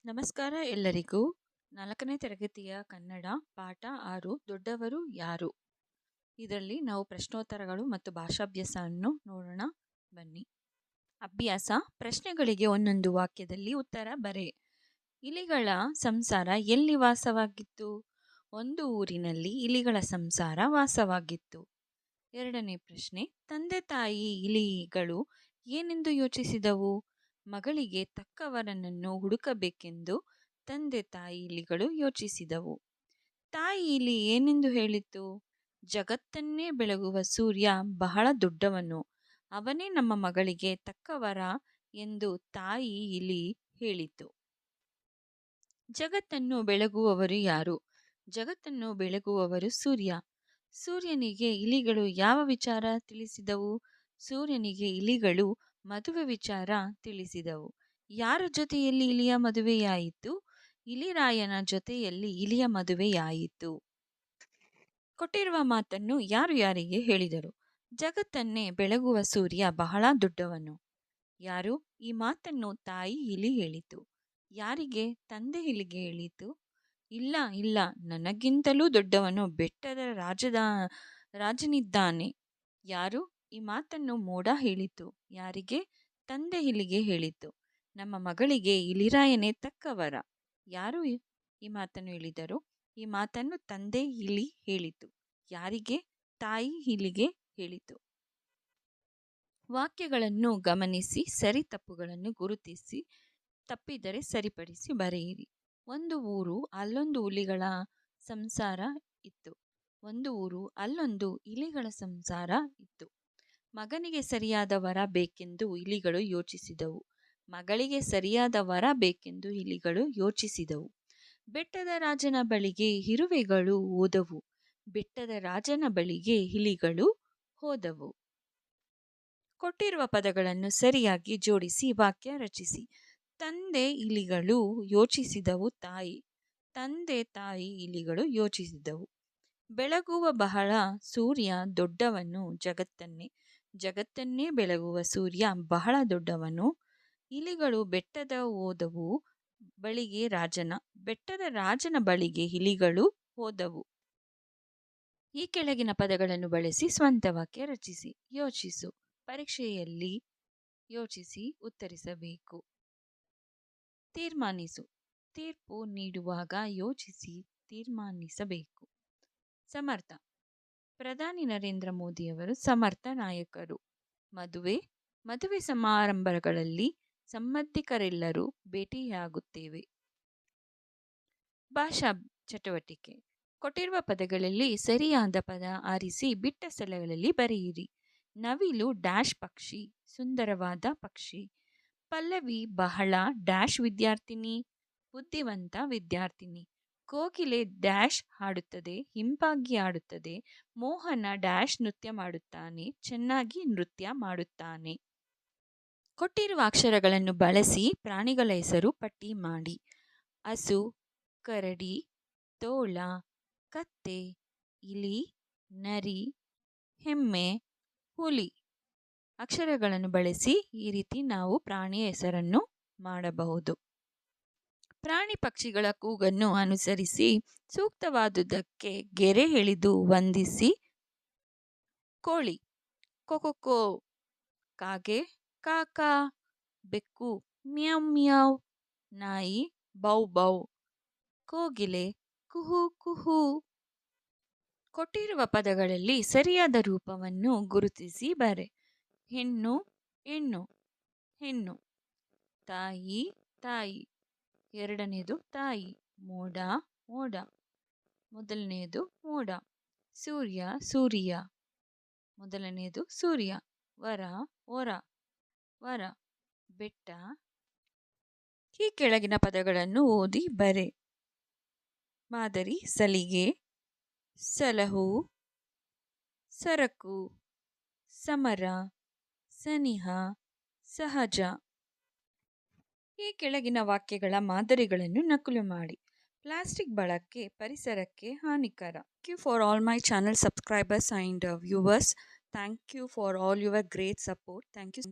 ನಮಸ್ಕಾರ ಎಲ್ಲರಿಗೂ. 4ನೇ ತರಗತಿಯ ಕನ್ನಡ ಪಾಠ 6 ದೊಡ್ಡವರು ಯಾರು? ಇದರಲ್ಲಿ ನಾವು ಪ್ರಶ್ನೋತ್ತರಗಳು ಮತ್ತು ಭಾಷಾಭ್ಯಾಸವನ್ನು ನೋಡೋಣ ಬನ್ನಿ. ಅಭ್ಯಾಸ: ಪ್ರಶ್ನೆಗಳಿಗೆ ಒಂದೊಂದು ವಾಕ್ಯದಲ್ಲಿ ಉತ್ತರ ಬರೆ. ಇಲಿಗಳ ಸಂಸಾರ ಎಲ್ಲಿ ವಾಸವಾಗಿತ್ತು? ಒಂದು ಊರಿನಲ್ಲಿ ಇಲಿಗಳ ಸಂಸಾರ ವಾಸವಾಗಿತ್ತು. 2ನೇ ಪ್ರಶ್ನೆ: ತಂದೆ ತಾಯಿ ಇಲಿಗಳು ಏನೆಂದು ಯೋಚಿಸಿದವು? ಮಗಳಿಗೆ ತಕ್ಕ ವರನನ್ನು ಹುಡುಕಬೇಕೆಂದು ತಂದೆ ತಾಯಿ ಇಲಿಗಳು ಯೋಚಿಸಿದವು. ತಾಯಿ ಇಲಿ ಏನೆಂದು ಹೇಳಿತು? ಜಗತ್ತನ್ನೇ ಬೆಳಗುವ ಸೂರ್ಯ ಬಹಳ ದೊಡ್ಡವನು, ಅವನೇ ನಮ್ಮ ಮಗಳಿಗೆ ತಕ್ಕ ವರ ಎಂದು ತಾಯಿ ಇಲಿ ಹೇಳಿತು. ಜಗತ್ತನ್ನು ಬೆಳಗುವವರು ಯಾರು? ಜಗತ್ತನ್ನು ಬೆಳಗುವವರು ಸೂರ್ಯ. ಸೂರ್ಯನಿಗೆ ಇಲಿಗಳು ಯಾವ ವಿಚಾರ ತಿಳಿಸಿದವು? ಸೂರ್ಯನಿಗೆ ಇಲಿಗಳು ಮದುವೆ ವಿಚಾರ ತಿಳಿಸಿದವು. ಯಾರ ಜೊತೆಯಲ್ಲಿ ಇಲಿಯ ಮದುವೆಯಾಯಿತು? ಇಲಿರಾಯನ ಜೊತೆಯಲ್ಲಿ ಇಲಿಯ ಮದುವೆಯಾಯಿತು. ಕೊಟ್ಟಿರುವ ಮಾತನ್ನು ಯಾರು ಯಾರಿಗೆ ಹೇಳಿದರು? ಜಗತ್ತನ್ನೇ ಬೆಳಗುವ ಸೂರ್ಯ ಬಹಳ ದೊಡ್ಡವನು. ಯಾರು? ಈ ಮಾತನ್ನು ತಾಯಿ ಇಲಿ ಹೇಳಿತು. ಯಾರಿಗೆ? ತಂದೆ ಇಲಿಗೆ ಹೇಳಿತು. ಇಲ್ಲ ಇಲ್ಲ, ನನಗಿಂತಲೂ ದೊಡ್ಡವನು ಬೆಟ್ಟದ ರಾಜನಿದ್ದಾನೆ. ಯಾರು? ಈ ಮಾತನ್ನು ಮೋಡ ಹೇಳಿತು. ಯಾರಿಗೆ? ತಂದೆ ಇಲಿಗೆ ಹೇಳಿತು. ನಮ್ಮ ಮಗಳಿಗೆ ಇಲಿರಾಯನೇ ತಕ್ಕ ವರ. ಯಾರು ಈ ಮಾತನ್ನು ಹೇಳಿದರು? ಈ ಮಾತನ್ನು ತಂದೆ ಇಲಿ ಹೇಳಿತು. ಯಾರಿಗೆ? ತಾಯಿ ಇಲಿಗೆ ಹೇಳಿತು. ವಾಕ್ಯಗಳನ್ನು ಗಮನಿಸಿ ಸರಿ ತಪ್ಪುಗಳನ್ನು ಗುರುತಿಸಿ, ತಪ್ಪಿದರೆ ಸರಿಪಡಿಸಿ ಬರೆಯಿರಿ. ಒಂದು ಊರು, ಅಲ್ಲೊಂದು ಹುಲಿಗಳ ಸಂಸಾರ ಇತ್ತು. ಒಂದು ಊರು, ಅಲ್ಲೊಂದು ಇಲಿಗಳ ಸಂಸಾರ ಇತ್ತು. ಮಗನಿಗೆ ಸರಿಯಾದ ವರ ಬೇಕೆಂದು ಇಲಿಗಳು ಯೋಚಿಸಿದವು. ಮಗಳಿಗೆ ಸರಿಯಾದ ವರ ಬೇಕೆಂದು ಇಲಿಗಳು ಯೋಚಿಸಿದವು. ಬೆಟ್ಟದ ರಾಜನ ಬಳಿಗೆ ಇರುವೆಗಳು ಹೋದವು. ಬೆಟ್ಟದ ರಾಜನ ಬಳಿಗೆ ಇಲಿಗಳು ಹೋದವು. ಕೊಟ್ಟಿರುವ ಪದಗಳನ್ನು ಸರಿಯಾಗಿ ಜೋಡಿಸಿ ವಾಕ್ಯ ರಚಿಸಿ. ತಂದೆ ಇಲಿಗಳು ಯೋಚಿಸಿದವು. ತಾಯಿ ತಂದೆ ತಾಯಿ ಇಲಿಗಳು ಯೋಚಿಸಿದವು. ಬೆಳಗುವ ಬಹಳ ಸೂರ್ಯ ದೊಡ್ಡವನು, ಜಗತ್ತನ್ನೇ ಬೆಳಗುವ ಸೂರ್ಯ ಬಹಳ ದೊಡ್ಡವನು. ಇಲಿಗಳು ಬೆಟ್ಟದ ಹೋದವು ಬಳಿಗೆ ಬೆಟ್ಟದ ರಾಜನ ಬಳಿಗೆ ಇಲಿಗಳು ಹೋದವು. ಈ ಕೆಳಗಿನ ಪದಗಳನ್ನು ಬಳಸಿ ಸ್ವಂತ ವಾಕ್ಯ ರಚಿಸಿ. ಯೋಚಿಸು. ಪರೀಕ್ಷೆಯಲ್ಲಿ ಯೋಚಿಸಿ ಉತ್ತರಿಸಬೇಕು. ತೀರ್ಮಾನಿಸು. ತೀರ್ಪು ನೀಡುವಾಗ ಯೋಚಿಸಿ ತೀರ್ಮಾನಿಸಬೇಕು. ಸಮರ್ಥ. ಪ್ರಧಾನಿ ನರೇಂದ್ರ ಮೋದಿಯವರು ಸಮರ್ಥ ನಾಯಕರು. ಮದುವೆ ಸಮಾರಂಭಗಳಲ್ಲಿ ಸಂಬಂಧಿಕರೆಲ್ಲರೂ ಭೇಟಿಯಾಗುತ್ತೇವೆ. ಭಾಷಾ ಚಟುವಟಿಕೆ. ಕೊಟ್ಟಿರುವ ಪದಗಳಲ್ಲಿ ಸರಿಯಾದ ಪದ ಆರಿಸಿ ಬಿಟ್ಟ ಸ್ಥಳಗಳಲ್ಲಿ ಬರೆಯಿರಿ. ನವಿಲು ಡ್ಯಾಶ್ ಪಕ್ಷಿ, ಸುಂದರವಾದ ಪಕ್ಷಿ. ಪಲ್ಲವಿ ಬಹಳ ಡ್ಯಾಶ್ ವಿದ್ಯಾರ್ಥಿನಿ, ಬುದ್ಧಿವಂತ ವಿದ್ಯಾರ್ಥಿನಿ. ಕೋಗಿಲೆ ಡ್ಯಾಶ್ ಹಾಡುತ್ತದೆ, ಹಿಂಪಾಗಿ ಹಾಡುತ್ತದೆ. ಮೋಹನ ಡ್ಯಾಶ್ ನೃತ್ಯ ಮಾಡುತ್ತಾನೆ, ಚೆನ್ನಾಗಿ ನೃತ್ಯ ಮಾಡುತ್ತಾನೆ. ಕೊಟ್ಟಿರುವ ಅಕ್ಷರಗಳನ್ನು ಬಳಸಿ ಪ್ರಾಣಿಗಳ ಹೆಸರು ಪಟ್ಟಿ ಮಾಡಿ. ಹಸು, ಕರಡಿ, ತೋಳ, ಕತ್ತೆ, ಇಲಿ, ನರಿ, ಎಮ್ಮೆ, ಹುಲಿ. ಅಕ್ಷರಗಳನ್ನು ಬಳಸಿ ಈ ರೀತಿ ನಾವು ಪ್ರಾಣಿಯ ಹೆಸರನ್ನು ಮಾಡಬಹುದು. ಪ್ರಾಣಿ ಪಕ್ಷಿಗಳ ಕೂಗನ್ನು ಅನುಸರಿಸಿ ಸೂಕ್ತವಾದುದಕ್ಕೆ ಗೆರೆ ಎಳೆದು ವಂದಿಸಿ. ಕೋಳಿ ಕೊಕೊಕೋ, ಕಾಗೆ ಕಾಕಾ, ಬೆಕ್ಕು ಮ್ಯಾವ್ ಮ್ಯಾವ್, ನಾಯಿ ಬೌ ಬೌ, ಕೋಗಿಲೆ ಕುಹು ಕುಹು. ಕೊಟ್ಟಿರುವ ಪದಗಳಲ್ಲಿ ಸರಿಯಾದ ರೂಪವನ್ನು ಗುರುತಿಸಿ ಬರೆ. ಹೆಣ್ಣು ಹೆಣ್ಣು, ಹೆಣ್ಣು. ತಾಯಿ ತಾಯಿ, ಎರಡನೇದು ತಾಯಿ. ಮೋಡ ಮೋಡ, ಮೊದಲನೆಯದು ಮೋಡ. ಸೂರ್ಯ ಸೂರ್ಯ, ಮೊದಲನೆಯದು ಸೂರ್ಯ. ವರ ವರ ವರ. ಬೆಟ್ಟ. ಈ ಕೆಳಗಿನ ಪದಗಳನ್ನು ಓದಿ ಬರೆ. ಮಾದರಿ: ಸಲಿಗೆ, ಸಲಹು, ಸರಕು, ಸಮರ, ಸನಿಹ, ಸಹಜ. ಈ ಕೆಳಗಿನ ವಾಕ್ಯಗಳ ಮಾದರಿಗಳನ್ನು ನಕಲು ಮಾಡಿ. ಪ್ಲಾಸ್ಟಿಕ್ ಬಳಕೆ ಪರಿಸರಕ್ಕೆ ಹಾನಿಕರ. Thank you for all my channel subscribers and viewers. Thank you for all your great support. Thank you.